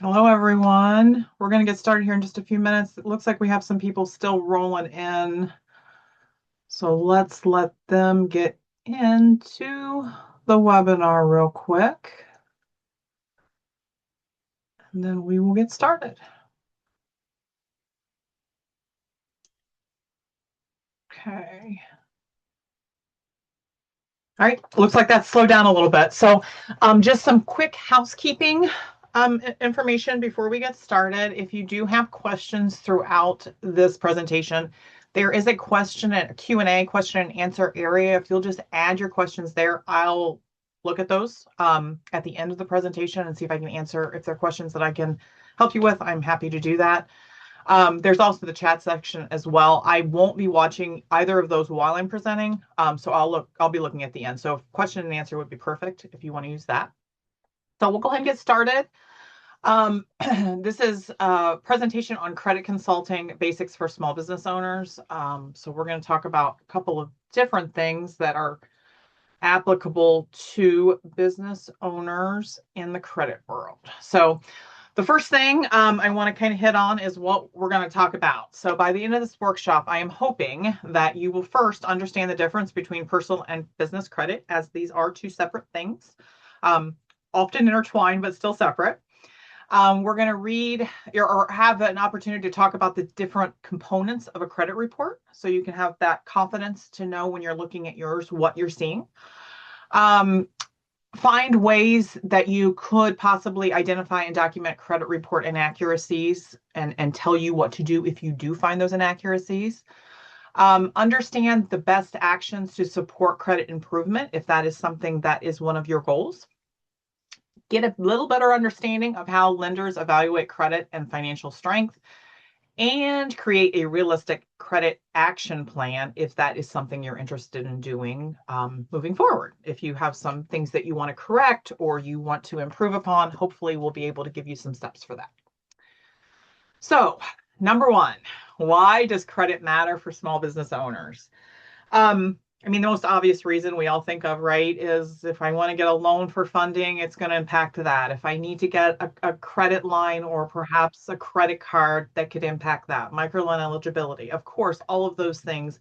Hello, everyone. We're going to get started here in just a few minutes. It looks like we have some people still rolling in. So let's let them get into the webinar real quick, and then we will get started. Okay. All right, looks like that slowed down a little bit. So just some quick housekeeping information before we get started. If you do have questions throughout this presentation, there is a Q&A, question and answer area. If you'll just add your questions there, I'll look at those at the end of the presentation and see if I can answer. If there are questions that I can help you with, I'm happy to do that. There's also the chat section as well. I won't be watching either of those while I'm presenting, so I'll be looking at the end. So question and answer would be perfect if you want to use that. So we'll go ahead and get started. This is a presentation on credit consulting basics for small business owners. So we're going to talk about a couple of different things that are applicable to business owners in the credit world. So the first thing I want to kind of hit on is what we're going to talk about. So by the end of this workshop, I am hoping that you will first understand the difference between personal and business credit, as these are two separate things, often intertwined, but still separate. We're going to read or have an opportunity to talk about the different components of a credit report, so you can have that confidence to know when you're looking at yours what you're seeing. Find ways that you could possibly identify and document credit report inaccuracies and tell you what to do if you do find those inaccuracies. Understand the best actions to support credit improvement if that is something that is one of your goals. Get a little better understanding of how lenders evaluate credit and financial strength, and create a realistic credit action plan if that is something you're interested in doing moving forward. If you have some things that you want to correct or you want to improve upon, hopefully we'll be able to give you some steps for that. So, number one, why does credit matter for small business owners? The most obvious reason we all think of, right, is if I want to get a loan for funding, it's going to impact that. If I need to get a credit line or perhaps a credit card, that could impact that. Microloan eligibility. Of course, all of those things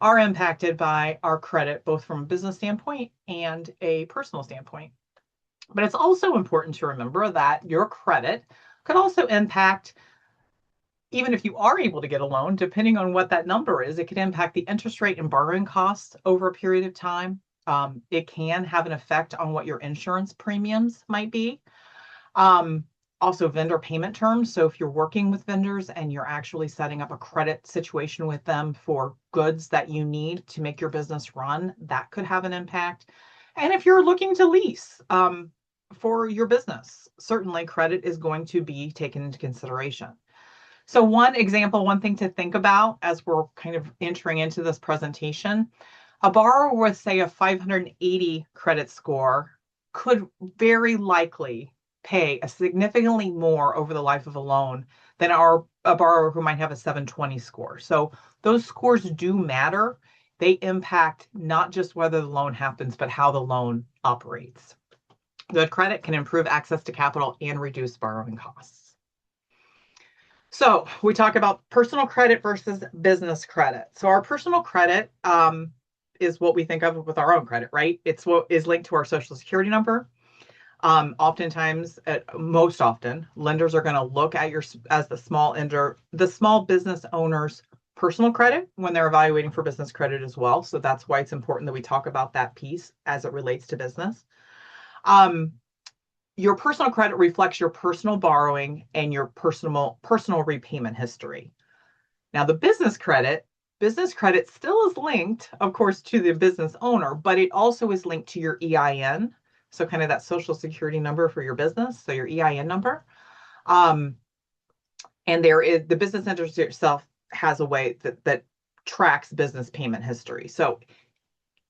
are impacted by our credit, both from a business standpoint and a personal standpoint. But it's also important to remember that your credit could also impact, even if you are able to get a loan, depending on what that number is, it could impact the interest rate and borrowing costs over a period of time. It can have an effect on what your insurance premiums might be. Also, vendor payment terms. So if you're working with vendors and you're actually setting up a credit situation with them for goods that you need to make your business run, that could have an impact. And if you're looking to lease for your business, certainly credit is going to be taken into consideration. So one example, one thing to think about as we're kind of entering into this presentation, a borrower with, say, a 580 credit score could very likely pay a significantly more over the life of a loan than a borrower who might have a 720 score. So those scores do matter. They impact not just whether the loan happens, but how the loan operates. Good credit can improve access to capital and reduce borrowing costs. So we talk about personal credit versus business credit. So our personal credit is what we think of with our own credit, right? It's what is linked to our social security number. Most often, lenders are going to look at the small business owner's personal credit when they're evaluating for business credit as well. So that's why it's important that we talk about that piece as it relates to business. Your personal credit reflects your personal borrowing and your personal repayment history. Now, the business credit still is linked, of course, to the business owner, but it also is linked to your EIN. So kind of that social security number for your business, so your EIN number. And the business entity itself has a way that tracks business payment history. So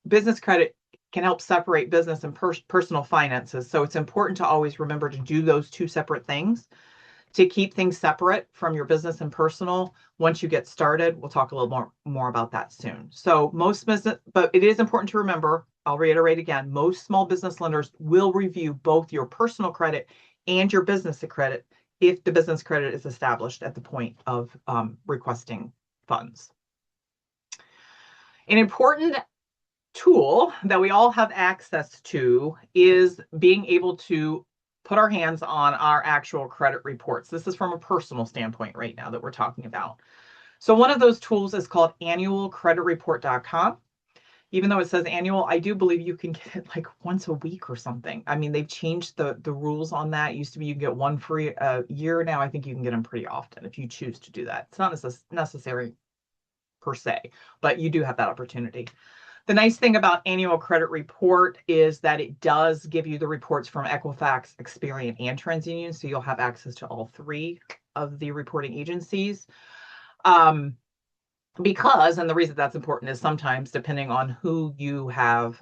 business credit can help separate business and personal finances. So it's important to always remember to do those two separate things, to keep things separate from your business and personal. Once you get started, we'll talk a little more about that soon. So but it is important to remember, I'll reiterate again, most small business lenders will review both your personal credit and your business credit if the business credit is established at the point of requesting funds. An important tool that we all have access to is being able to put our hands on our actual credit reports. This is from a personal standpoint right now that we're talking about. So one of those tools is called annualcreditreport.com. Even though it says annual, I do believe you can get it like once a week or something. I mean, they've changed the rules on that. It used to be you can get one free a year. Now I think you can get them pretty often if you choose to do that. It's not necessary per se, but you do have that opportunity. The nice thing about annual credit report is that it does give you the reports from Equifax, Experian, and TransUnion, so you'll have access to all three of the reporting agencies. Because, and the reason that's important is sometimes depending on who you have,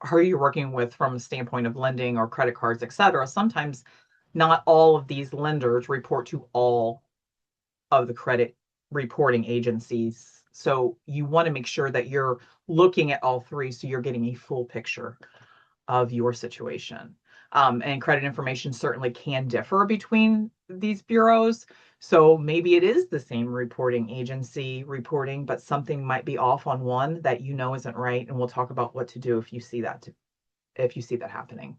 who you're working with from a standpoint of lending or credit cards, et cetera, sometimes not all of these lenders report to all of the credit reporting agencies. So you want to make sure that you're looking at all three so you're getting a full picture of your situation. And credit information certainly can differ between these bureaus. So maybe it is the same reporting agency reporting, but something might be off on one that you know isn't right. And we'll talk about what to do if you see that happening.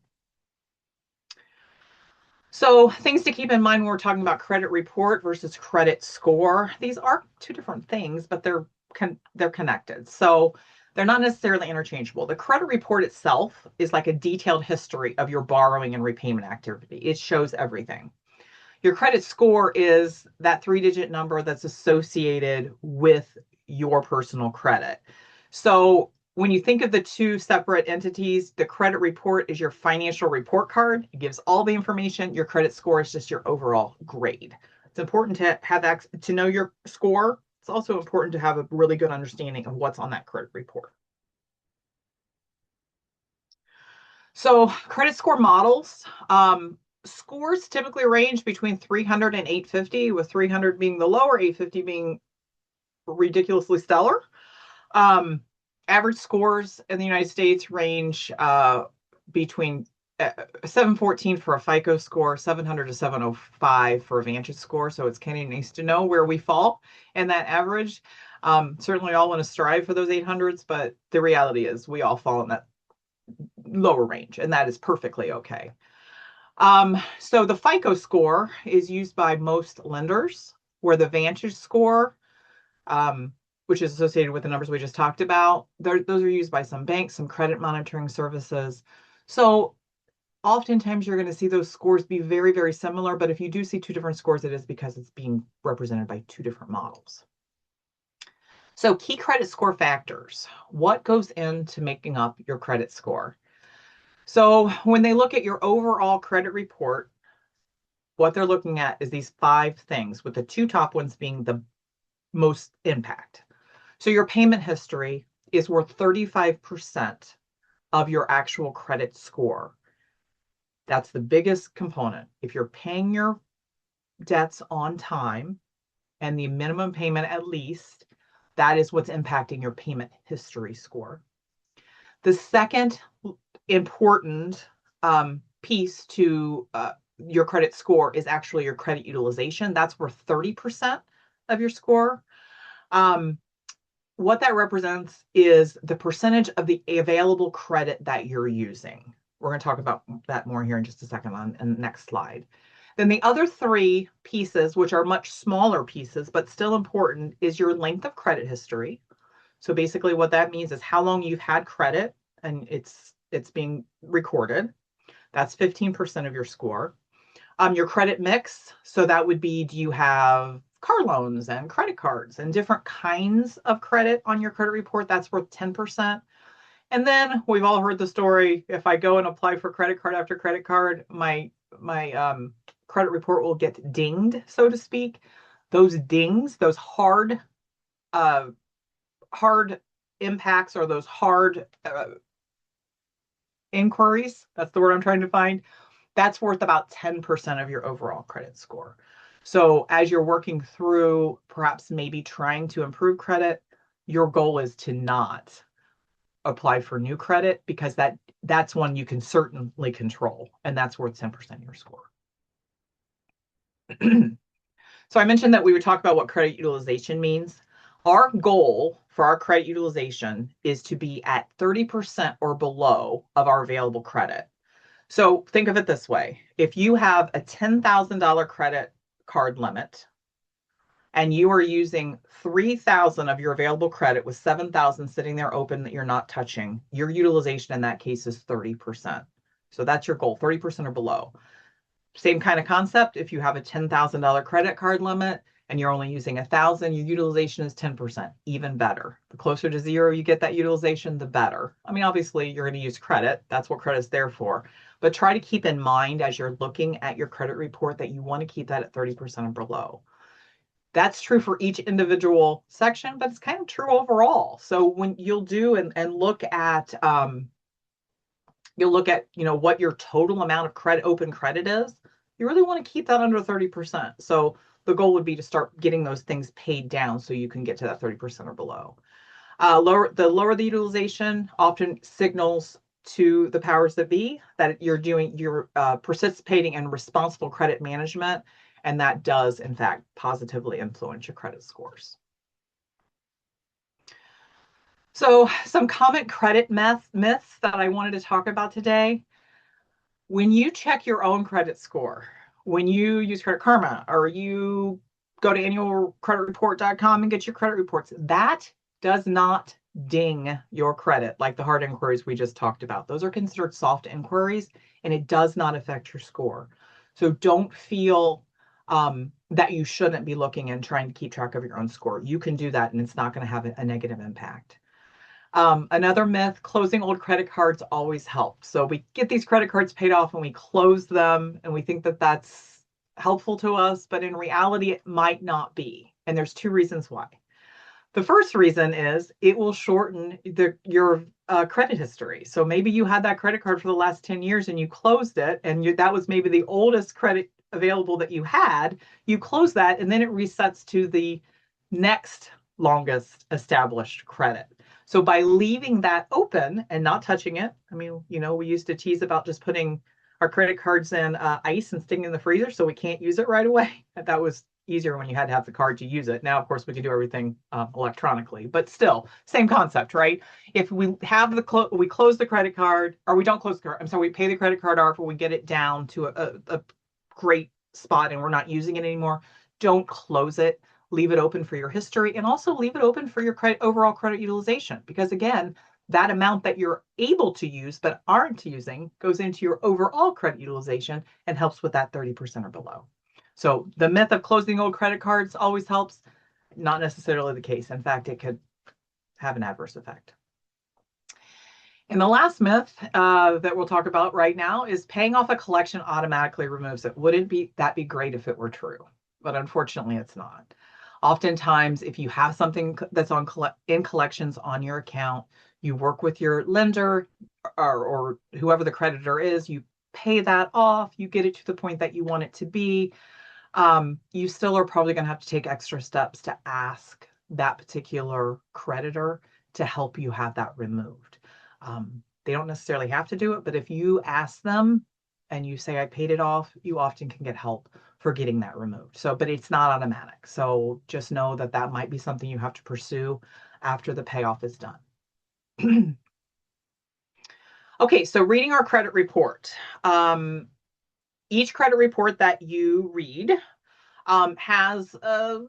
So things to keep in mind when we're talking about credit report versus credit score. These are two different things, but they're connected. So they're not necessarily interchangeable. The credit report itself is like a detailed history of your borrowing and repayment activity. It shows everything. Your credit score is that 3-digit number that's associated with your personal credit. So when you think of the two separate entities, the credit report is your financial report card. It gives all the information. Your credit score is just your overall grade. It's important to have to know your score. It's also important to have a really good understanding of what's on that credit report. So credit score models, scores typically range between 300 and 850, with 300 being the lower, 850 being ridiculously stellar. Average scores in the United States range between 714 for a FICO score, 700 to 705 for a Vantage score. So it's kind of nice to know where we fall in that average. Certainly all want to strive for those 800s, but the reality is we all fall in that lower range, and that is perfectly okay. So the FICO score is used by most lenders, where the Vantage score, which is associated with the numbers we just talked about, those are used by some banks, some credit monitoring services. So oftentimes you're going to see those scores be very, very similar, but if you do see two different scores, it is because it's being represented by two different models. So key credit score factors. What goes into making up your credit score? So when they look at your overall credit report, what they're looking at is these 5 things, with the 2 top ones being the most impact. So your payment history is worth 35% of your actual credit score. That's the biggest component. If you're paying your debts on time and the minimum payment at least, that is what's impacting your payment history score. The second important piece to your credit score is actually your credit utilization. That's worth 30% of your score. What that represents is the percentage of the available credit that you're using. We're going to talk about that more here in just a second on the next slide. Then the other 3 pieces, which are much smaller pieces, but still important, is your length of credit history. So basically what that means is how long you've had credit and it's being recorded. That's 15% of your score. Your credit mix, so that would be, do you have car loans and credit cards and different kinds of credit on your credit report? That's worth 10%. And then we've all heard the story, if I go and apply for credit card after credit card, my credit report will get dinged, so to speak. Those dings, those hard impacts, or those hard inquiries, that's the word I'm trying to find, that's worth about 10% of your overall credit score. So as you're working through perhaps maybe trying to improve credit, your goal is to not apply for new credit, because that's one you can certainly control, and that's worth 10% of your score. So I mentioned that we would talk about what credit utilization means. Our goal for our credit utilization is to be at 30% or below of our available credit. So think of it this way. If you have a $10,000 credit card limit and you are using 3,000 of your available credit with 7,000 sitting there open that you're not touching, your utilization in that case is 30%. So that's your goal, 30% or below. Same kind of concept. If you have a $10,000 credit card limit and you're only using 1,000, your utilization is 10%, even better. The closer to zero you get that utilization, the better. I mean, obviously, you're going to use credit. That's what credit's there for. But try to keep in mind as you're looking at your credit report that you want to keep that at 30% or below. That's true for each individual section, but it's kind of true overall. So when you'll do and look at you'll look at what your total amount of credit open credit is, you really want to keep that under 30%. So the goal would be to start getting those things paid down so you can get to that 30% or below. Lower the utilization often signals to the powers that be that you're participating in responsible credit management, and that does in fact positively influence your credit scores. So some common credit myths that I wanted to talk about today. When you check your own credit score, when you use Credit Karma or you go to annualcreditreport.com and get your credit reports, that does not ding your credit like the hard inquiries we just talked about. Those are considered soft inquiries, and it does not affect your score. So don't feel that you shouldn't be looking and trying to keep track of your own score. You can do that, and it's not going to have a negative impact. Another myth, closing old credit cards always helps. So we get these credit cards paid off and we close them and we think that that's helpful to us, but in reality, it might not be. And there's two reasons why. The first reason is it will shorten your credit history. So maybe you had that credit card for the last 10 years and you closed it, and that was maybe the oldest credit available that you had. You close that, and then it resets to the next longest established credit. So by leaving that open and not touching it, I mean, we used to tease about just putting our credit cards in ice and sticking in the freezer so we can't use it right away. That was easier when you had to have the card to use it. Now, of course, we can do everything electronically, but still, same concept, right? If we have we close the credit card, or we don't close the card, I'm sorry, we pay the credit card off, or we get it down to a great spot and we're not using it anymore, don't close it. Leave it open for your history, and also leave it open for your overall credit utilization. Because again, that amount that you're able to use but aren't using goes into your overall credit utilization and helps with that 30% or below. So the myth of closing old credit cards always helps, not necessarily the case. In fact, it could have an adverse effect. And the last myth that we'll talk about right now is paying off a collection automatically removes it. Wouldn't that be great if it were true? But unfortunately, it's not. Oftentimes, if you have something that's in collections on your account, you work with your lender or whoever the creditor is, you pay that off, you get it to the point that you want it to be. You still are probably going to have to take extra steps to ask that particular creditor to help you have that removed. They don't necessarily have to do it, but if you ask them and you say, I paid it off, you often can get help for getting that removed. So, but it's not automatic. So just know that that might be something you have to pursue after the payoff is done. Okay, so reading our credit report. Each credit report that you read has 5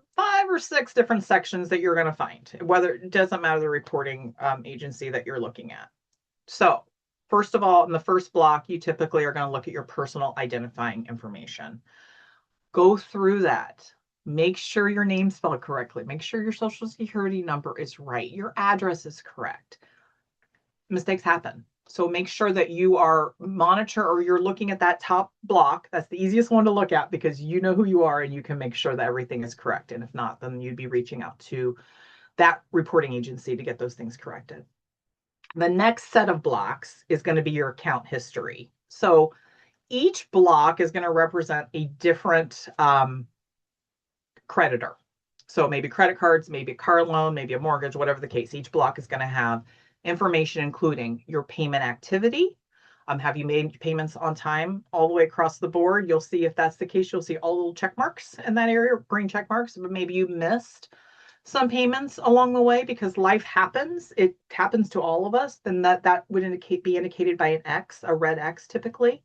or 6 different sections that you're going to find, whether it doesn't matter the reporting agency that you're looking at. So first of all, in the first block, you typically are going to look at your personal identifying information. Go through that. Make sure your name's spelled correctly. Make sure your social security number is right. Your address is correct. Mistakes happen. So make sure that you are you're looking at that top block. That's the easiest one to look at because you know who you are and you can make sure that everything is correct. And if not, then you'd be reaching out to that reporting agency to get those things corrected. The next set of blocks is going to be your account history. So each block is going to represent a different creditor. So maybe credit cards, maybe a car loan, maybe a mortgage, whatever the case. Each block is going to have information including your payment activity, Have you made payments on time all the way across the board? You'll see if that's the case, you'll see all little check marks in that area, green check marks, but maybe you missed some payments along the way because life happens. It happens to all of us. Then that would be indicated by an X, a red X typically.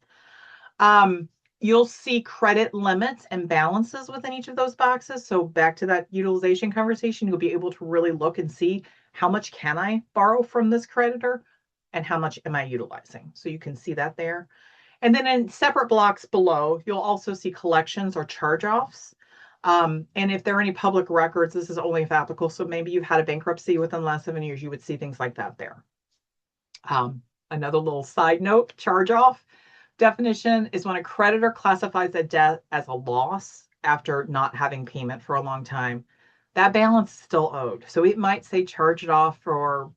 Um, you'll see credit limits and balances within each of those boxes. So back to that utilization conversation, you'll be able to really look and see how much can I borrow from this creditor and how much am I utilizing. So you can see that there. And then in separate blocks below, you'll also see collections or charge-offs. And if there are any public records, this is only if applicable. So maybe you've had a bankruptcy within the last 7 years, you would see things like that there. Another little side note, charge-off definition is when a creditor classifies a debt as a loss after not having payment for a long time. That balance is still owed. So it might say charge it off for,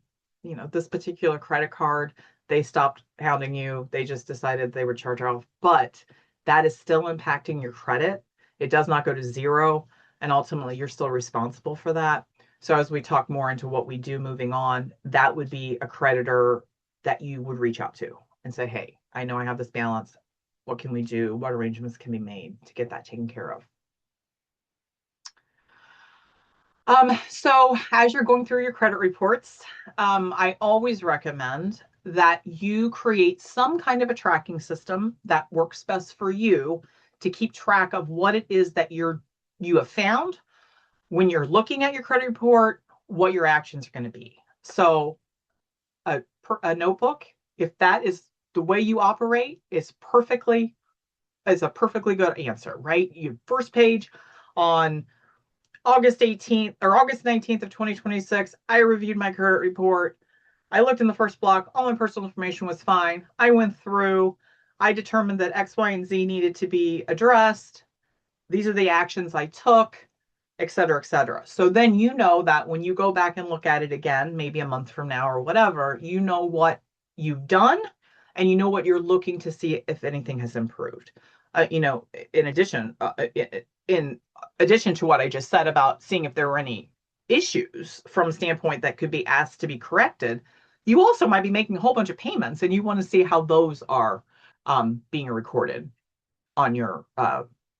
this particular credit card. They stopped hounding you. They just decided they would charge off, but that is still impacting your credit. It does not go to zero. And ultimately, you're still responsible for that. So as we talk more into what we do moving on, that would be a creditor that you would reach out to and say, hey, I know I have this balance. What can we do? What arrangements can be made to get that taken care of? So as you're going through your credit reports, I always recommend that you create some kind of a tracking system that works best for you to keep track of what it is that you have found when you're looking at your credit report, what your actions are going to be. So a notebook, if that is the way you operate, is a perfectly good answer, right? You first page on August 18th or August 19th of 2026, I reviewed my credit report. I looked in the first block. All my personal information was fine. I went through. I determined that X, Y, and Z needed to be addressed. These are the actions I took, et cetera, et cetera. So then you know that when you go back and look at it again, maybe a month from now or whatever, you know what you've done and you know what you're looking to see if anything has improved. In addition, to what I just said about seeing if there were any issues from a standpoint that could be asked to be corrected, you also might be making a whole bunch of payments and you want to see how those are being recorded on your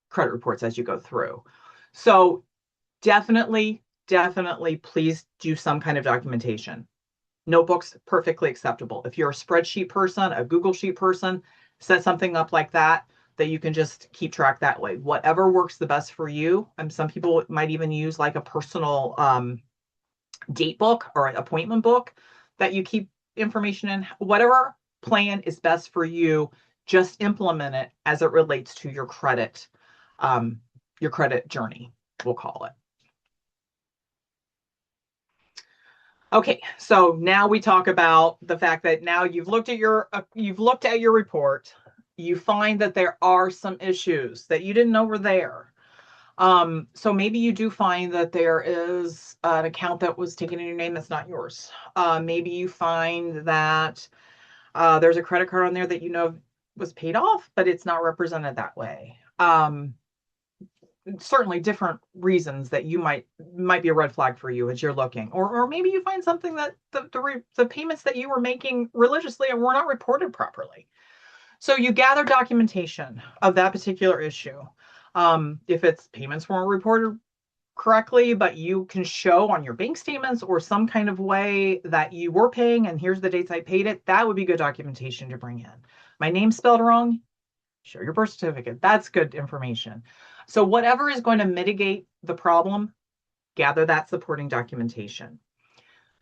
credit reports as you go through. So definitely, please do some kind of documentation. Notebooks, perfectly acceptable. If you're a spreadsheet person, a Google Sheet person, set something up like that you can just keep track that way. Whatever works the best for you. And some people might even use like a personal date book or an appointment book that you keep information in. Whatever plan is best for you, just implement it as it relates to your credit journey, we'll call it. Okay, so now we talk about the fact that now you've looked at your report. You find that there are some issues that you didn't know were there. So maybe you do find that there is an account that was taken in your name that's not yours. Maybe you find that there's a credit card on there that was paid off, but it's not represented that way. Certainly different reasons that you might be a red flag for you as you're looking, or maybe you find something that the payments that you were making religiously and were not reported properly. So you gather documentation of that particular issue. If it's payments weren't reported correctly, but you can show on your bank statements or some kind of way that you were paying and here's the dates I paid it, that would be good documentation to bring in. My name's spelled wrong, show your birth certificate. That's good information. So whatever is going to mitigate the problem, gather that supporting documentation.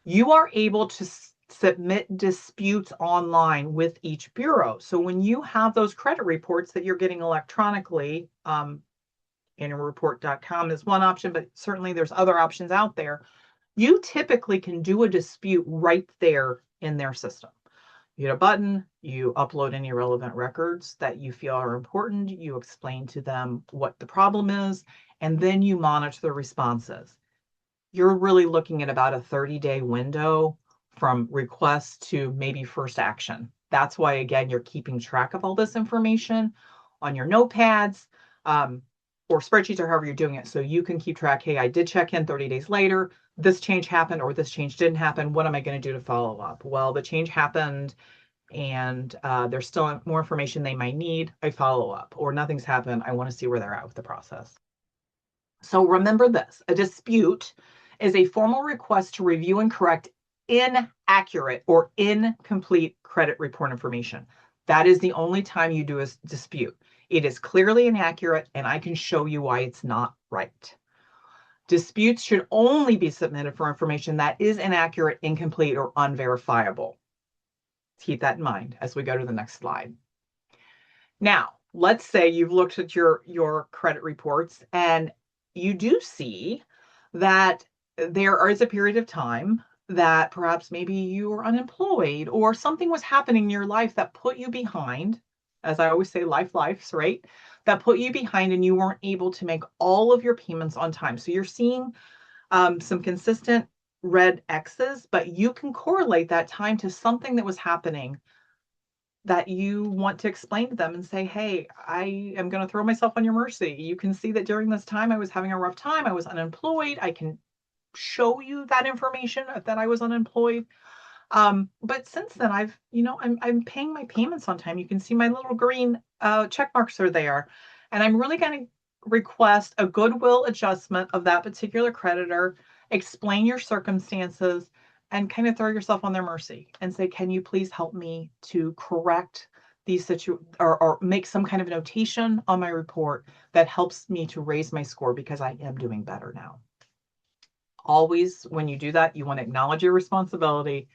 You are able to submit disputes online with each bureau. So when you have those credit reports that you're getting electronically, annualreport.com is one option, but certainly there's other options out there. You typically can do a dispute right there in their system. You hit a button, you upload any relevant records that you feel are important, you explain to them what the problem is, and then you monitor the responses. You're really looking at about a 30-day window from request to maybe first action. That's why, again, you're keeping track of all this information on your notepads or spreadsheets or however you're doing it. So you can keep track, hey, I did check in 30 days later, this change happened or this change didn't happen. What am I going to do to follow up? Well, the change happened and there's still more information they might need, I follow up. Or nothing's happened, I want to see where they're at with the process. So remember this, a dispute is a formal request to review and correct inaccurate or incomplete credit report information. That is the only time you do a dispute. It is clearly inaccurate, and I can show you why it's not right. Disputes should only be submitted for information that is inaccurate, incomplete, or unverifiable. Keep that in mind as we go to the next slide. Now, let's say you've looked at your credit reports and you do see that there is a period of time that perhaps maybe you were unemployed or something was happening in your life that put you behind. As I always say, life's, right? That put you behind and you weren't able to make all of your payments on time. So you're seeing some consistent red X's, but you can correlate that time to something that was happening that you want to explain to them and say, hey, I am going to throw myself on your mercy. You can see that during this time I was having a rough time. I was unemployed. I can show you that information that I was unemployed. But since then, I'm paying my payments on time. You can see my little green check marks are there. And I'm really going to request a goodwill adjustment of that particular creditor, explain your circumstances, and kind of throw yourself on their mercy and say, can you please help me to correct these or make some kind of notation on my report that helps me to raise my score because I am doing better now. Always, when you do that, you want to acknowledge your responsibility,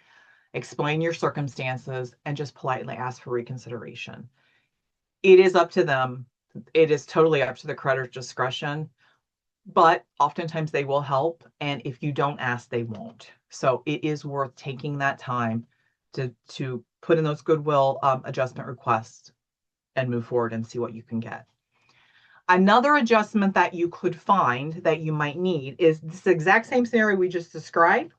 explain your circumstances, and just politely ask for reconsideration. It is up to them. It is totally up to the creditor's discretion, but oftentimes they will help. And if you don't ask, they won't. So it is worth taking that time to put in those goodwill adjustment requests and move forward and see what you can get. Another adjustment that you could find that you might need is this exact same scenario we just described,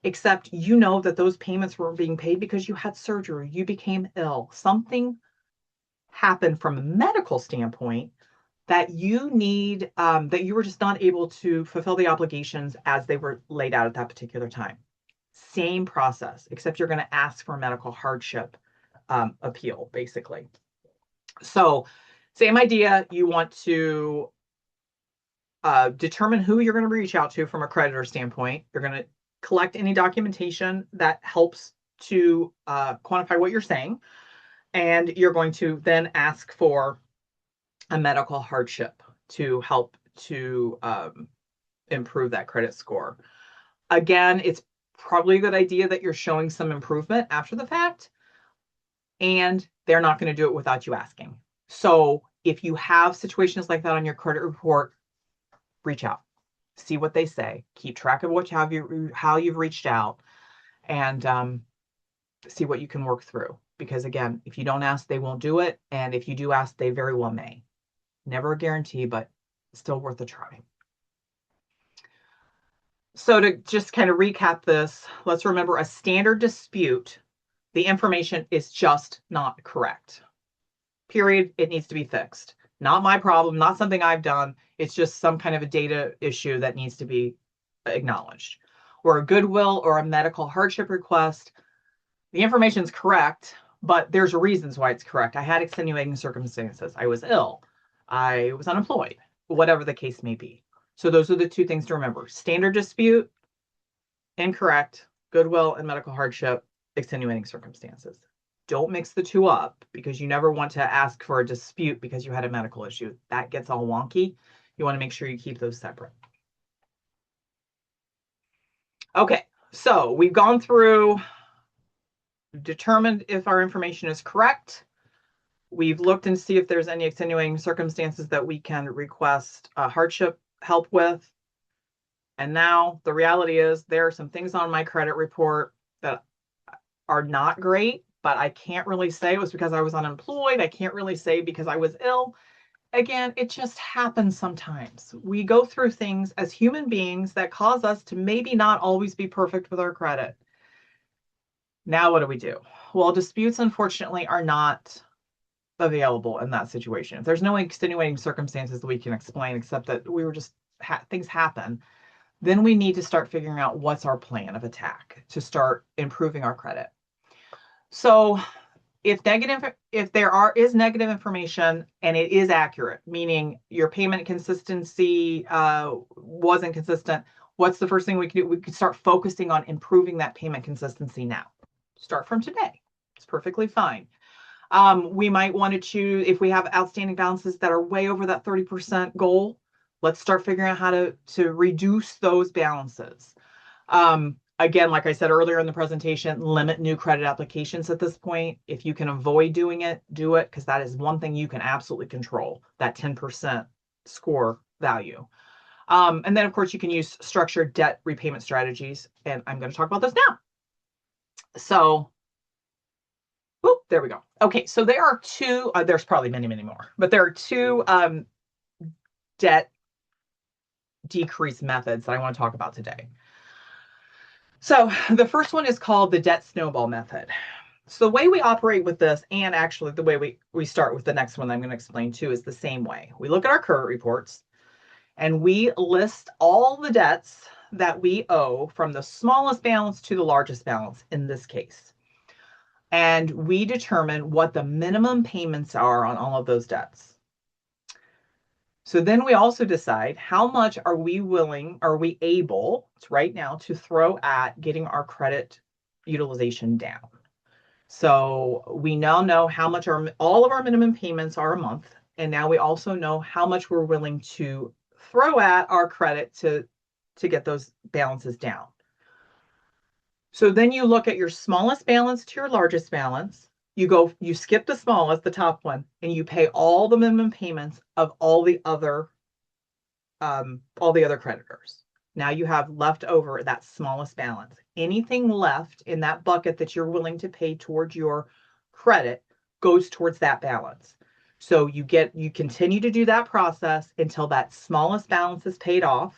except you know that those payments were being paid because you had surgery, you became ill, something happened from a medical standpoint that you need, that you were just not able to fulfill the obligations as they were laid out at that particular time. Same process, except you're going to ask for a medical hardship appeal, basically. So same idea, you want to determine who you're going to reach out to from a creditor standpoint. You're going to collect any documentation that helps to quantify what you're saying. And you're going to then ask for a medical hardship to help to improve that credit score. Again, it's probably a good idea that you're showing some improvement after the fact, and they're not going to do it without you asking. So if you have situations like that on your credit report, reach out, see what they say, keep track of how you've reached out, and see what you can work through. Because again, if you don't ask, they won't do it. And if you do ask, they very well may. Never a guarantee, but still worth a try. So to just kind of recap this, let's remember a standard dispute, the information is just not correct. Period. It needs to be fixed. Not my problem, not something I've done. It's just some kind of a data issue that needs to be acknowledged. Or a goodwill or a medical hardship request, the information is correct, but there's reasons why it's correct. I had extenuating circumstances. I was ill. I was unemployed, whatever the case may be. So those are the two things to remember. Standard dispute, incorrect, goodwill and medical hardship, extenuating circumstances. Don't mix the two up because you never want to ask for a dispute because you had a medical issue. That gets all wonky. You want to make sure you keep those separate. Okay, so we've gone through, determined if our information is correct. We've looked and see if there's any extenuating circumstances that we can request hardship help with. And now the reality is there are some things on my credit report that are not great, but I can't really say it was because I was unemployed. I can't really say because I was ill. Again, it just happens sometimes. We go through things as human beings that cause us to maybe not always be perfect with our credit. Now what do we do? Well, disputes, unfortunately, are not available in that situation. If there's no extenuating circumstances that we can explain except that we were just things happen, then we need to start figuring out what's our plan of attack to start improving our credit. So if there is negative information and it is accurate, meaning your payment consistency wasn't consistent, what's the first thing we can do? We can start focusing on improving that payment consistency now. Start from today. It's perfectly fine. We might want to choose, if we have outstanding balances that are way over that 30% goal, let's start figuring out how to reduce those balances. Again, like I said earlier in the presentation, limit new credit applications at this point. If you can avoid doing it, do it, because that is one thing you can absolutely control, that 10% score value. And then, of course, you can use structured debt repayment strategies, and I'm going to talk about this now. So, there we go. Okay, so there are two, there's probably many, many more, but there are two debt decrease methods that I want to talk about today. So the first one is called the debt snowball method. So the way we operate with this, and actually the way we start with the next one that I'm going to explain too, is the same way. We look at our credit reports and we list all the debts that we owe from the smallest balance to the largest balance in this case. And we determine what the minimum payments are on all of those debts. So then we also decide how much are we able right now to throw at getting our credit utilization down. So we now know how much all of our minimum payments are a month. And now we also know how much we're willing to throw at our credit to get those balances down. So then you look at your smallest balance to your largest balance. You skip the smallest, the top one, and you pay all the minimum payments of all the other creditors. Now you have left over that smallest balance. Anything left in that bucket that you're willing to pay towards your credit goes towards that balance. So you continue to do that process until that smallest balance is paid off.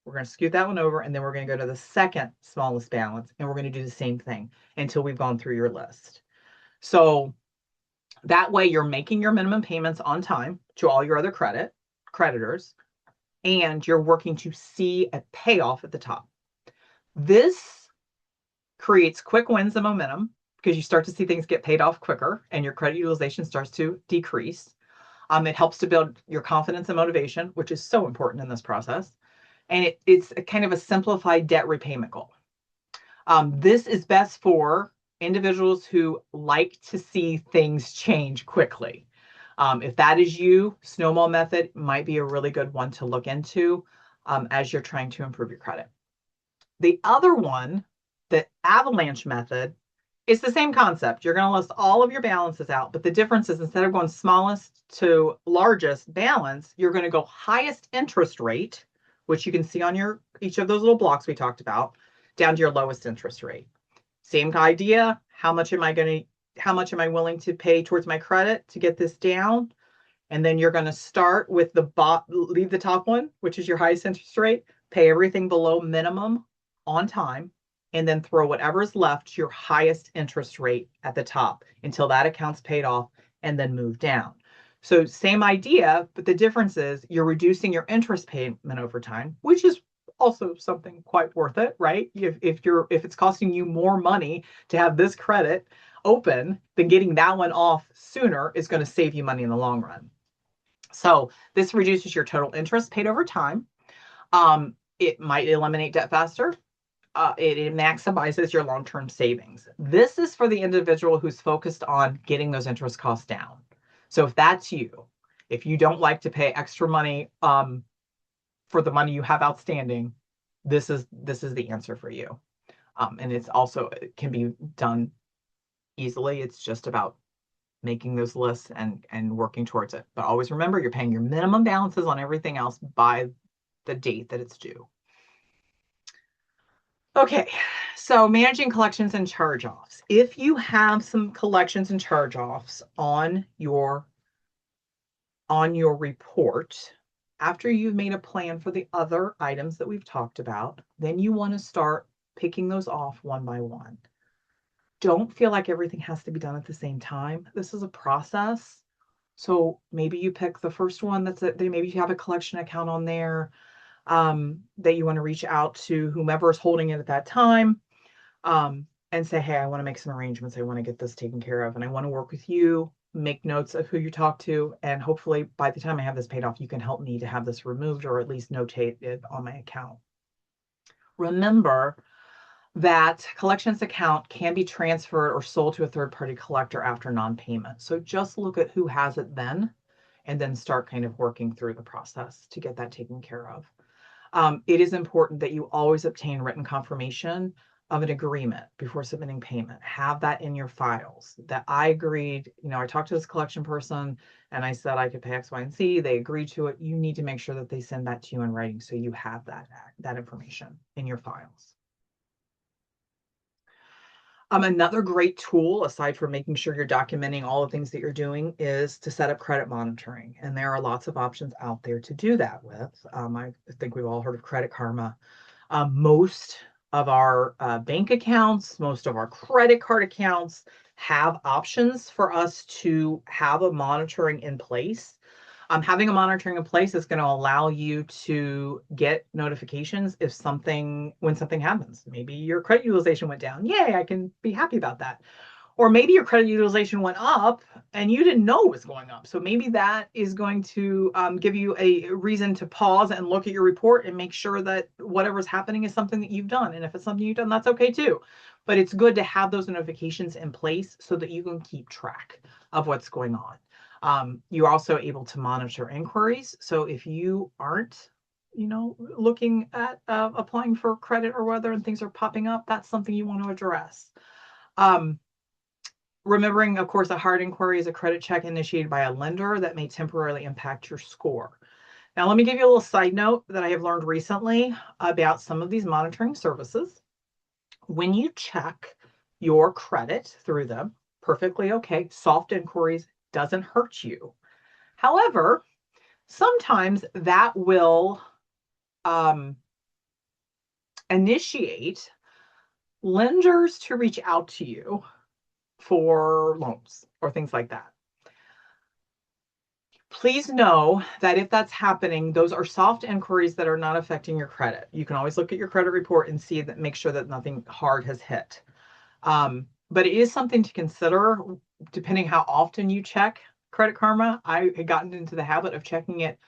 We're going to scoot that one over, and then we're going to go to the second smallest balance, and we're going to do the same thing until we've gone through your list. So that way you're making your minimum payments on time to all your other creditors, and you're working to see a payoff at the top. This creates quick wins and momentum because you start to see things get paid off quicker and your credit utilization starts to decrease. It helps to build your confidence and motivation, which is so important in this process. And it's a kind of a simplified debt repayment goal. This is best for individuals who like to see things change quickly. If that is you, snowball method might be a really good one to look into as you're trying to improve your credit. The other one, the avalanche method, is the same concept. You're going to list all of your balances out, but the difference is instead of going smallest to largest balance, you're going to go highest interest rate, which you can see on each of those little blocks we talked about, down to your lowest interest rate. Same idea. How much am I willing to pay towards my credit to get this down? And then you're going to start with leave the top one, which is your highest interest rate, pay everything below minimum on time, and then throw whatever's left to your highest interest rate at the top until that account's paid off, and then move down. So same idea, but the difference is you're reducing your interest payment over time, which is also something quite worth it, right? If it's costing you more money to have this credit open, then getting that one off sooner is going to save you money in the long run. So this reduces your total interest paid over time. It might eliminate debt faster. It maximizes your long-term savings. This is for the individual who's focused on getting those interest costs down. So if that's you, if you don't like to pay extra money for the money you have outstanding, this is the answer for you. And it can be done easily. It's just about making those lists and working towards it. But always remember, you're paying your minimum balances on everything else by the date that it's due. Okay, so managing collections and charge-offs. If you have some collections and charge-offs on your report, after you've made a plan for the other items that we've talked about, then you want to start picking those off one by one. Don't feel like everything has to be done at the same time. This is a process. So maybe you pick the first one maybe you have a collection account on there that you want to reach out to whomever is holding it at that time. and say, hey, I want to make some arrangements. I want to get this taken care of, and I want to work with you. Make notes of who you talk to, and hopefully by the time I have this paid off, you can help me to have this removed or at least notate it on my account. Remember that collections account can be transferred or sold to a third-party collector after non-payment. So just look at who has it then, and then start kind of working through the process to get that taken care of. It is important that you always obtain written confirmation of an agreement before submitting payment. Have that in your files that I agreed, I talked to this collection person and I said I could pay X, Y, and Z. They agreed to it. You need to make sure that they send that to you in writing so you have that information in your files. Another great tool, aside from making sure you're documenting all the things that you're doing, is to set up credit monitoring. And there are lots of options out there to do that with. I think we've all heard of Credit Karma. Most of our bank accounts, most of our credit card accounts have options for us to have a monitoring in place. Having a monitoring in place is going to allow you to get notifications when something happens. Maybe your credit utilization went down. Yay, I can be happy about that. Or maybe your credit utilization went up and you didn't know it was going up. So maybe that is going to give you a reason to pause and look at your report and make sure that whatever's happening is something that you've done. And if it's something you've done, that's okay too. But it's good to have those notifications in place so that you can keep track of what's going on. You're also able to monitor inquiries. So if you aren't, looking at applying for credit or whether and things are popping up, that's something you want to address. Remembering, of course, a hard inquiry is a credit check initiated by a lender that may temporarily impact your score. Now, let me give you a little side note that I have learned recently about some of these monitoring services. When you check your credit through them, perfectly okay. Soft inquiries doesn't hurt you. However, sometimes that will initiate lenders to reach out to you for loans or things like that. Please know that if that's happening, those are soft inquiries that are not affecting your credit. You can always look at your credit report and see that, make sure that nothing hard has hit. But it is something to consider depending how often you check Credit Karma. I had gotten into the habit of checking it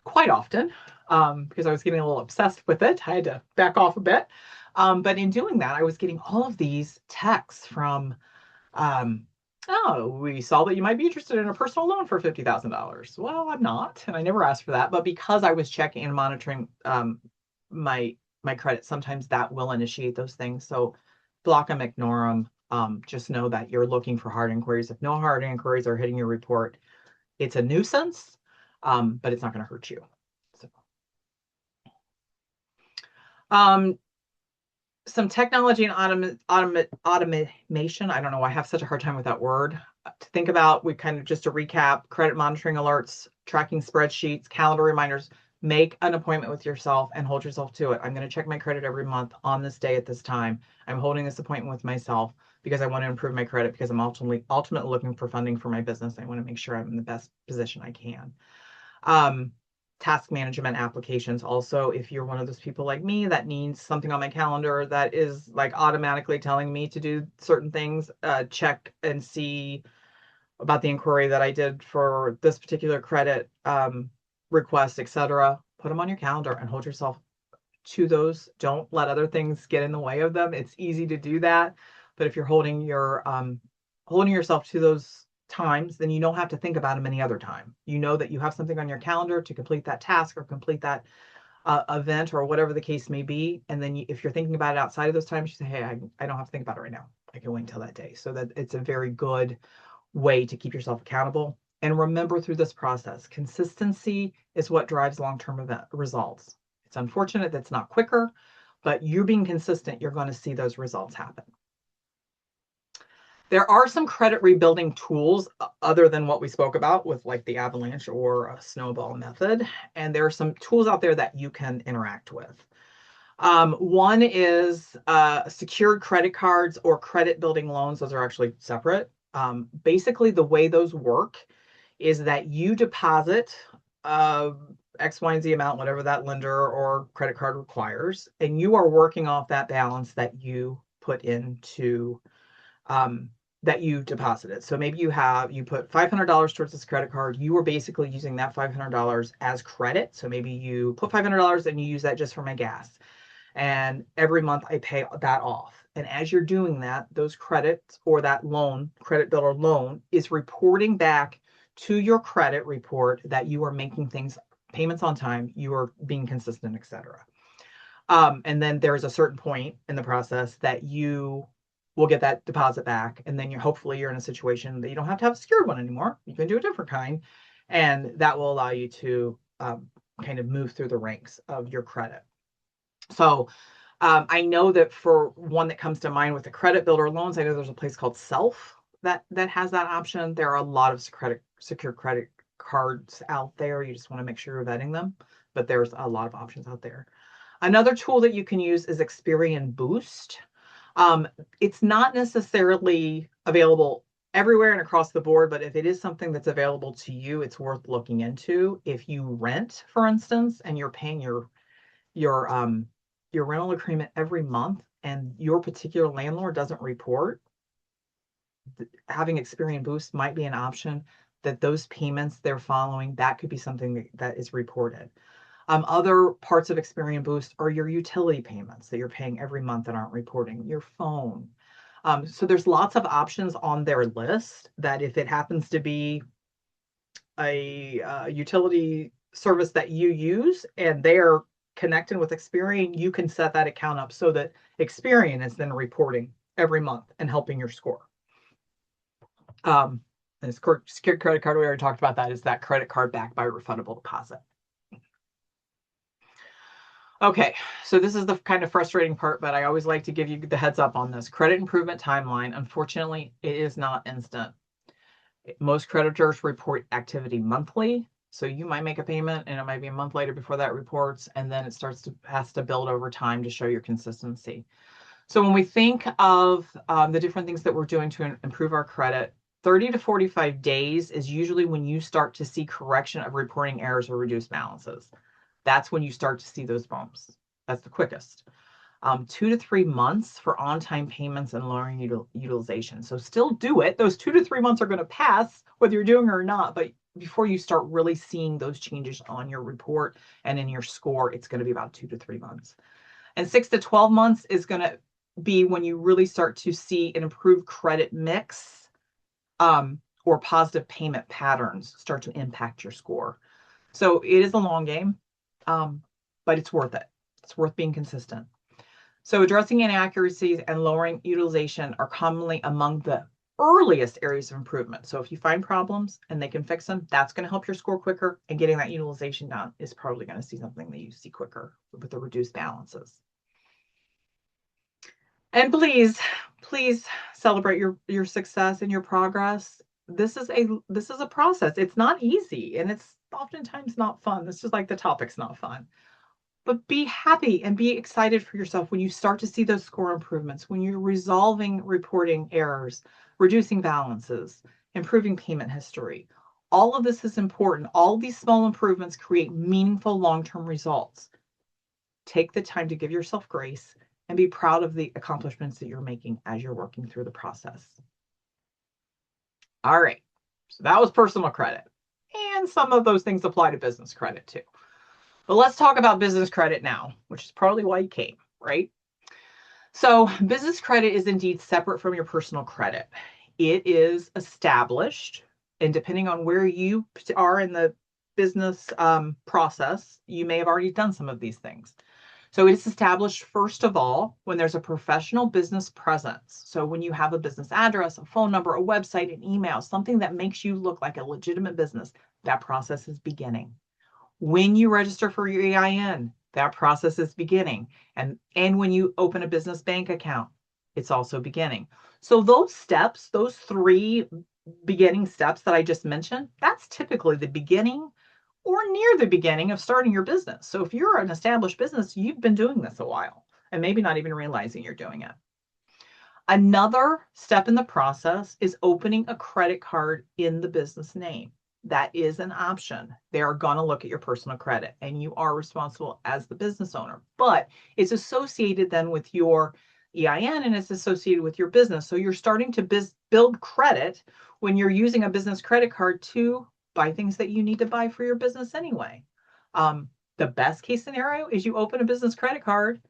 quite often because I was getting a little obsessed with it. I had to back off a bit. But in doing that, I was getting all of these texts from, oh, we saw that you might be interested in a personal loan for $50,000. Well, I'm not, and I never asked for that. But because I was checking and monitoring my credit, sometimes that will initiate those things. So block them, ignore them. Just know that you're looking for hard inquiries. If no hard inquiries are hitting your report, it's a nuisance, but it's not going to hurt you. So, some technology and automation. I don't know why I have such a hard time with that word. To think about, just to recap, credit monitoring alerts, tracking spreadsheets, calendar reminders. Make an appointment with yourself and hold yourself to it. I'm going to check my credit every month on this day at this time. I'm holding this appointment with myself because I want to improve my credit, because I'm ultimately looking for funding for my business. I want to make sure I'm in the best position I can. Task management applications. Also, if you're one of those people like me that needs something on my calendar that is like automatically telling me to do certain things, check and see about the inquiry that I did for this particular credit request, etc. Put them on your calendar and hold yourself to those. Don't let other things get in the way of them. It's easy to do that, but if you're holding yourself to those times, then you don't have to think about them any other time. You know that you have something on your calendar to complete that task or complete that event or whatever the case may be. And then if you're thinking about it outside of those times, you say, hey, I don't have to think about it right now. I can wait until that day. So that it's a very good way to keep yourself accountable. And remember, through this process, consistency is what drives long-term results. It's unfortunate that's not quicker, but you being consistent, you're going to see those results happen. There are some credit rebuilding tools other than what we spoke about with like the avalanche or a snowball method. And there are some tools out there that you can interact with. One is secured credit cards or credit building loans. Those are actually separate. Basically, the way those work is that you deposit X, Y, and Z amount, whatever that lender or credit card requires, and you are working off that balance that you put into that you deposited. So maybe you put $500 towards this credit card. You were basically using that $500 as credit. So maybe you put $500 and you use that just for my gas. And every month I pay that off. And as you're doing that, those credits or that loan, credit bill or loan, is reporting back to your credit report that you are making payments on time, you are being consistent, etc. And then there's a certain point in the process that you will get that deposit back, and then hopefully you're in a situation that you don't have to have a secured one anymore. You can do a different kind, and that will allow you to kind of move through the ranks of your credit. So I know that for one that comes to mind with the credit builder loans, I know there's a place called Self that has that option. There are a lot of secure credit cards out there. You just want to make sure you're vetting them, but there's a lot of options out there. Another tool that you can use is Experian Boost. It's not necessarily available everywhere and across the board, but if it is something that's available to you, it's worth looking into. If you rent, for instance, and you're paying your rental agreement every month and your particular landlord doesn't report, having Experian Boost might be an option, that those payments they're following, that could be something that is reported. Other parts of Experian Boost are your utility payments that you're paying every month that aren't reporting, your phone. So there's lots of options on their list that if it happens to be a utility service that you use and they're connected with Experian, you can set that account up so that Experian is then reporting every month and helping your score. And secured credit card, we already talked about that, is that credit card backed by refundable deposit. Okay, so this is the kind of frustrating part, but I always like to give you the heads up on this. Credit improvement timeline, unfortunately, it is not instant. Most creditors report activity monthly, so you might make a payment and it might be a month later before that reports, and then it has to build over time to show your consistency. So when we think of the different things that we're doing to improve our credit, 30 to 45 days is usually when you start to see correction of reporting errors or reduced balances. That's when you start to see those bumps. That's the quickest. 2 to 3 months for on-time payments and lowering utilization. So still do it. Those 2 to 3 months are going to pass whether you're doing it or not, but before you start really seeing those changes on your report and in your score, it's going to be about 2 to 3 months. And 6 to 12 months is going to be when you really start to see an improved credit mix or positive payment patterns start to impact your score. So it is a long game. But it's worth it. It's worth being consistent. So addressing inaccuracies and lowering utilization are commonly among the earliest areas of improvement. So if you find problems and they can fix them, that's going to help your score quicker, and getting that utilization down is probably going to see something that you see quicker with the reduced balances. And please celebrate your success and your progress. This is a process. It's not easy, and it's oftentimes not fun. It's just like the topic's not fun. But be happy and be excited for yourself when you start to see those score improvements, when you're resolving reporting errors, reducing balances, improving payment history. All of this is important. All these small improvements create meaningful long-term results. Take the time to give yourself grace and be proud of the accomplishments that you're making as you're working through the process. All right, so that was personal credit. And some of those things apply to business credit too. But let's talk about business credit now, which is probably why you came, right? So business credit is indeed separate from your personal credit. It is established, and depending on where you are in the business process, you may have already done some of these things. So it's established, first of all, when there's a professional business presence. So when you have a business address, a phone number, a website, an email, something that makes you look like a legitimate business, that process is beginning. When you register for your EIN, that process is beginning. And when you open a business bank account, it's also beginning. So those steps, those 3 beginning steps that I just mentioned, that's typically the beginning or near the beginning of starting your business. So if you're an established business, you've been doing this a while and maybe not even realizing you're doing it. Another step in the process is opening a credit card in the business name. That is an option. They are going to look at your personal credit and you are responsible as the business owner, but it's associated then with your EIN and it's associated with your business. So you're starting to build credit when you're using a business credit card to buy things that you need to buy for your business anyway. The best case scenario is you open a business credit card,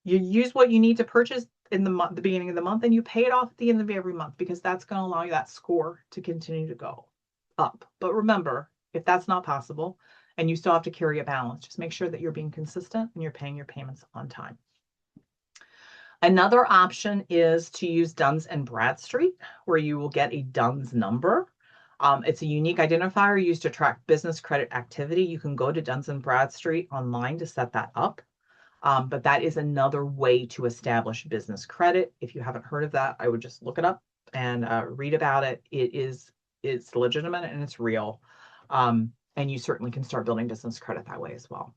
you use what you need to purchase in the beginning of the month, and you pay it off at the end of every month, because that's going to allow you that score to continue to go up. But remember, if that's not possible and you still have to carry a balance, just make sure that you're being consistent and you're paying your payments on time. Another option is to use Duns and Bradstreet, where you will get a Duns number. It's a unique identifier used to track business credit activity. You can go to Duns and Bradstreet online to set that up. But that is another way to establish business credit. If you haven't heard of that, I would just look it up and read about it. It's legitimate and it's real. And you certainly can start building business credit that way as well.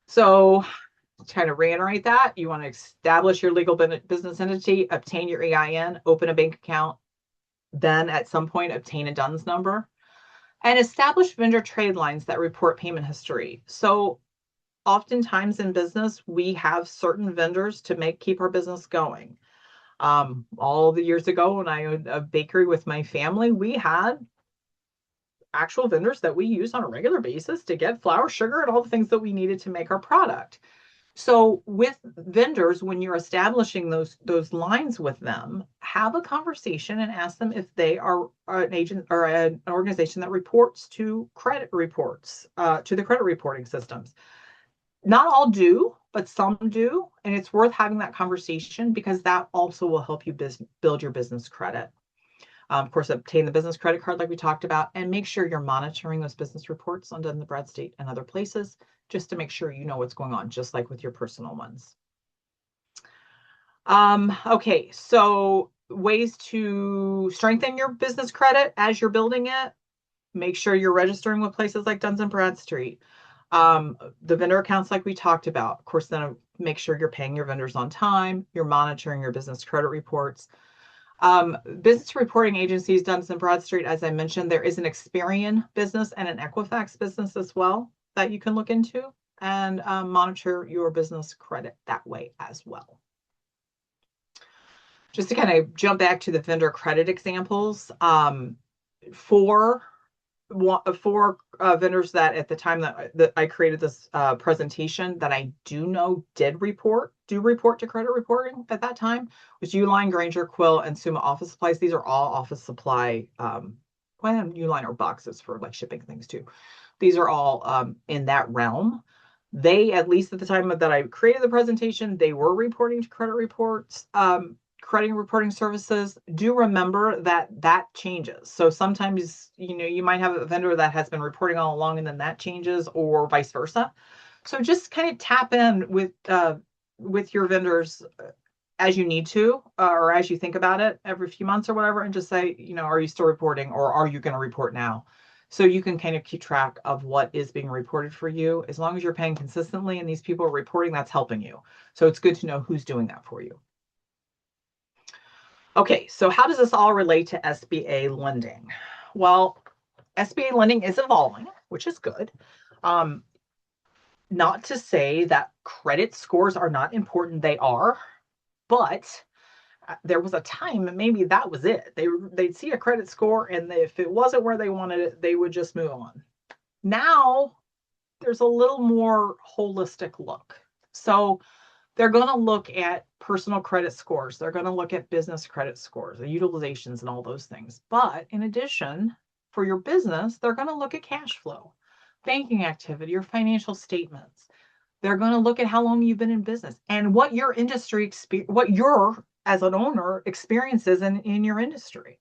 So to kind of reiterate that, you want to establish your legal business entity, obtain your EIN, open a bank account, then at some point obtain a DUNS number, and establish vendor trade lines that report payment history. So oftentimes in business, we have certain vendors to keep our business going. All the years ago when I owned a bakery with my family, we had actual vendors that we use on a regular basis to get flour, sugar, and all the things that we needed to make our product. So with vendors, when you're establishing those lines with them, have a conversation and ask them if they are an agent or an organization that reports to credit reports, to the credit reporting systems. Not all do, but some do. And it's worth having that conversation, because that also will help you build your business credit. Of course, obtain the business credit card like we talked about, and make sure you're monitoring those business reports on Dun & Bradstreet and other places, just to make sure you know what's going on, just like with your personal ones. Okay, so ways to strengthen your business credit as you're building it. Make sure you're registering with places like Dun & Bradstreet. The vendor accounts like we talked about. Of course, then make sure you're paying your vendors on time. You're monitoring your business credit reports. Business reporting agencies, Dun & Bradstreet, as I mentioned, there is an Experian business and an Equifax business as well that you can look into and monitor your business credit that way as well. Just to kind of jump back to the vendor credit examples, for vendors that at the time that I created this presentation that I do know do report to credit reporting at that time, was Uline, Grainger, Quill, and Summa Office Supplies. These are all office supply, Uline are boxes for like shipping things too. These are all in that realm. They, at least at the time that I created the presentation, they were reporting to credit reports, credit reporting services. Do remember that changes. So sometimes, you might have a vendor that has been reporting all along and then that changes, or vice versa. So just kind of tap in with your vendors as you need to, or as you think about it every few months or whatever, and just say, are you still reporting, or are you going to report now? So you can kind of keep track of what is being reported for you. As long as you're paying consistently and these people are reporting, that's helping you. So it's good to know who's doing that for you. Okay, so how does this all relate to SBA lending? Well, SBA lending is evolving, which is good. Not to say that credit scores are not important, they are, but there was a time, and maybe that was it. They'd see a credit score, and if it wasn't where they wanted it, they would just move on. Now, there's a little more holistic look. So they're going to look at personal credit scores. They're going to look at business credit scores, the utilizations, and all those things. But in addition, for your business, they're going to look at cash flow, banking activity, your financial statements. They're going to look at how long you've been in business and what your industry, what your, as an owner, experiences in your industry.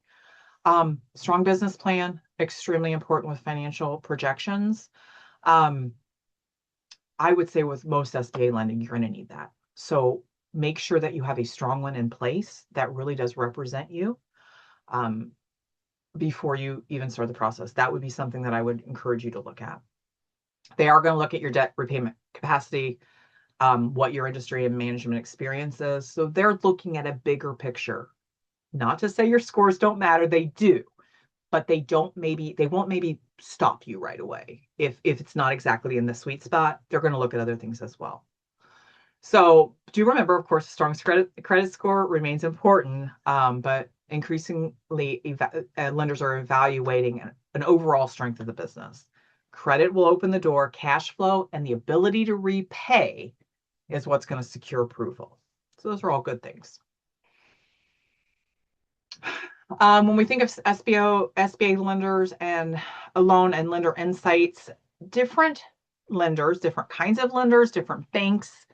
Strong business plan, extremely important with financial projections. I would say with most SBA lending, you're going to need that. So make sure that you have a strong one in place that really does represent you before you even start the process. That would be something that I would encourage you to look at. They are going to look at your debt repayment capacity, what your industry and management experience is. So they're looking at a bigger picture. Not to say your scores don't matter, they do, but they won't maybe stop you right away. If it's not exactly in the sweet spot, they're going to look at other things as well. So do remember, of course, a strong credit score remains important, but increasingly lenders are evaluating an overall strength of the business. Credit will open the door, cash flow, and the ability to repay is what's going to secure approval. So those are all good things. When we think of SBA lenders and a loan and lender insights, different lenders, different kinds of lenders, different banks,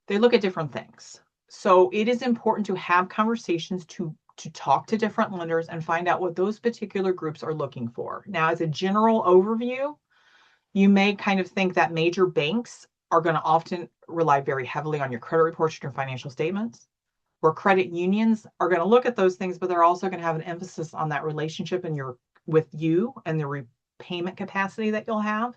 they look at different things. So it is important to have conversations to talk to different lenders and find out what those particular groups are looking for. Now, as a general overview, you may kind of think that major banks are going to often rely very heavily on your credit reports and your financial statements, where credit unions are going to look at those things, but they're also going to have an emphasis on that relationship and with you and the repayment capacity that you'll have.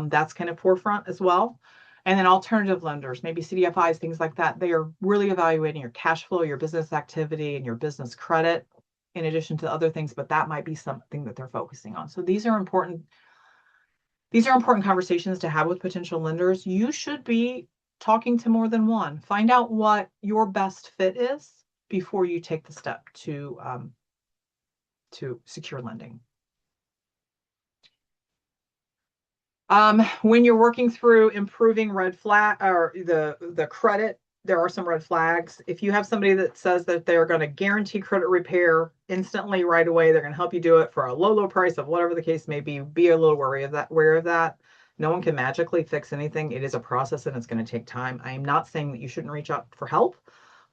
That's kind of forefront as well. And then alternative lenders, maybe CDFIs, things like that, they are really evaluating your cash flow, your business activity, and your business credit, in addition to other things, but that might be something that they're focusing on. So these are important conversations to have with potential lenders. You should be talking to more than one. Find out what your best fit is before you take the step to secure lending. When you're working through improving red flag or the credit, there are some red flags. If you have somebody that says that they're going to guarantee credit repair instantly right away, they're going to help you do it for a low price of whatever the case may be a little wary of that. No one can magically fix anything. It is a process and it's going to take time. I am not saying that you shouldn't reach out for help,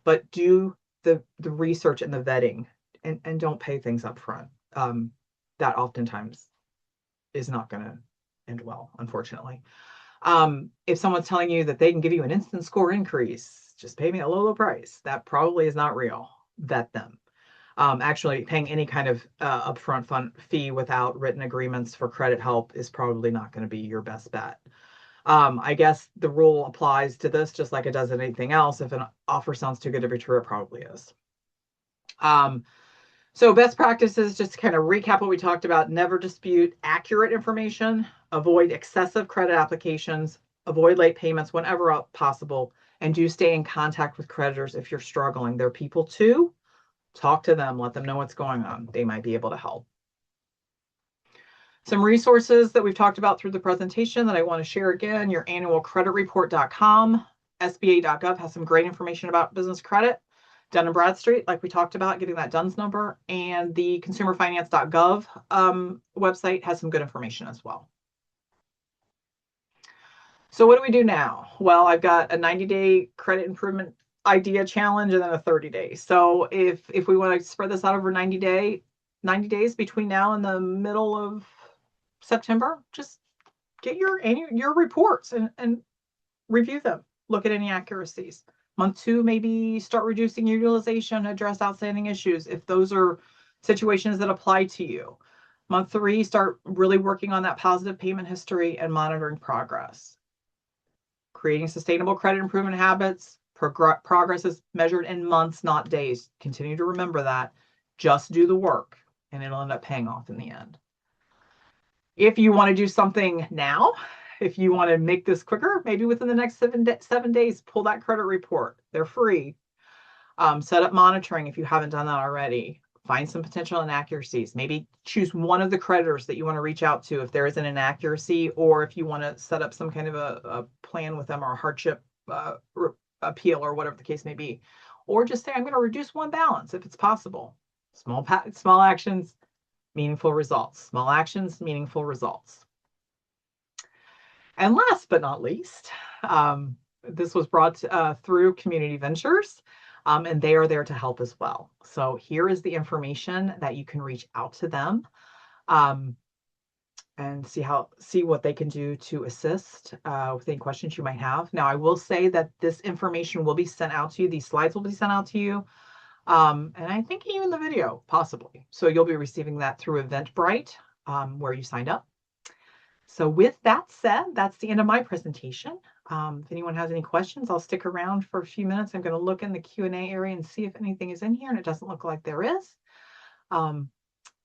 but do the research and the vetting and don't pay things up front. That oftentimes is not going to end well, unfortunately. If someone's telling you that they can give you an instant score increase, just pay me a low price, that probably is not real. Vet them. Actually, paying any kind of upfront fee without written agreements for credit help is probably not going to be your best bet. I guess the rule applies to this just like it does anything else. If an offer sounds too good to be true, it probably is. So best practices, just to kind of recap what we talked about: never dispute accurate information, avoid excessive credit applications, avoid late payments whenever possible, and do stay in contact with creditors if you're struggling. They're people too. Talk to them, let them know what's going on. They might be able to help. Some resources that we've talked about through the presentation that I want to share again: your annualcreditreport.com, SBA.gov has some great information about business credit. Dun & Bradstreet, like we talked about, getting that DUNS number, and the consumerfinance.gov website has some good information as well. So what do we do now? Well, I've got a 90-day credit improvement idea challenge and then a 30-day. So if we want to spread this out over 90 days between now and the middle of September, just get your reports and review them. Look at any accuracies. Month 2, maybe start reducing your utilization, address outstanding issues if those are situations that apply to you. Month 3, start really working on that positive payment history and monitoring progress. Creating sustainable credit improvement habits. Progress is measured in months, not days. Continue to remember that. Just do the work and it'll end up paying off in the end. If you want to do something now, if you want to make this quicker, maybe within the next 7 days, pull that credit report. They're free. Set up monitoring if you haven't done that already. Find some potential inaccuracies. Maybe choose one of the creditors that you want to reach out to if there is an inaccuracy, or if you want to set up some kind of a plan with them or a hardship appeal or whatever the case may be. Or just say, I'm going to reduce one balance if it's possible. Small actions, meaningful results. Small actions, meaningful results. And last but not least, this was brought through Community Ventures, and they are there to help as well. So here is the information that you can reach out to them and see what they can do to assist with any questions you might have. Now, I will say that this information will be sent out to you. These slides will be sent out to you. And I think even the video, possibly. So you'll be receiving that through Eventbrite, where you signed up. So with that said, that's the end of my presentation. If anyone has any questions, I'll stick around for a few minutes. I'm going to look in the Q&A area and see if anything is in here, and it doesn't look like there is.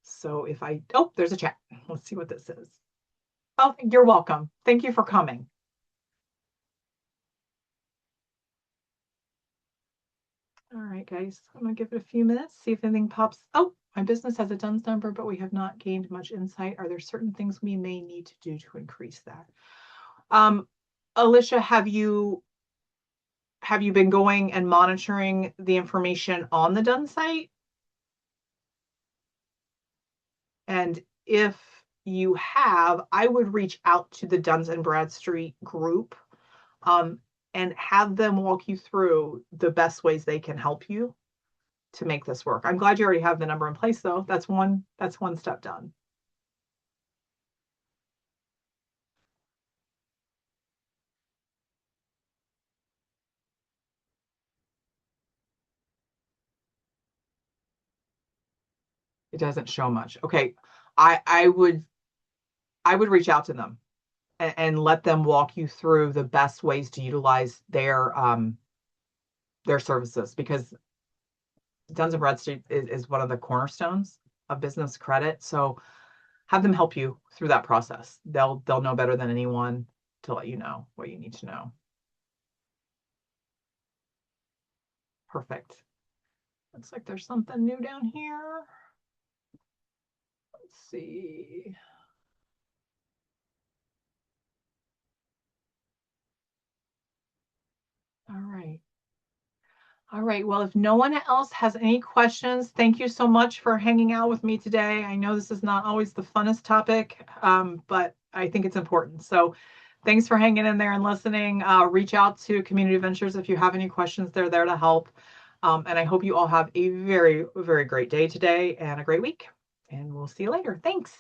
So if there's a chat. Let's see what this is. Oh, you're welcome. Thank you for coming. All right, guys, I'm gonna give it a few minutes, see if anything pops. Oh, my business has a DUNS number, but we have not gained much insight. Are there certain things we may need to do to increase that? Alicia, have you been going and monitoring the information on the DUNS site? And if you have, I would reach out to the Duns and Bradstreet group um, and have them walk you through the best ways they can help you to make this work. I'm glad you already have the number in place, though. That's one step done. It doesn't show much. Okay, I I would I would reach out to them and let them walk you through the best ways to utilize their services because Duns and Bradstreet is one of the cornerstones of business credit. So have them help you through that process. They'll know better than anyone to let you know what you need to know. Perfect. Looks like there's something new down here. Let's see. All right. All right. Well, if no one else has any questions, thank you so much for hanging out with me today. I know this is not always the funnest topic, but I think it's important. So thanks for hanging in there and listening. Reach out to Community Ventures if you have any questions. They're there to help. And I hope you all have a very, very great day today and a great week. And we'll see you later. Thanks.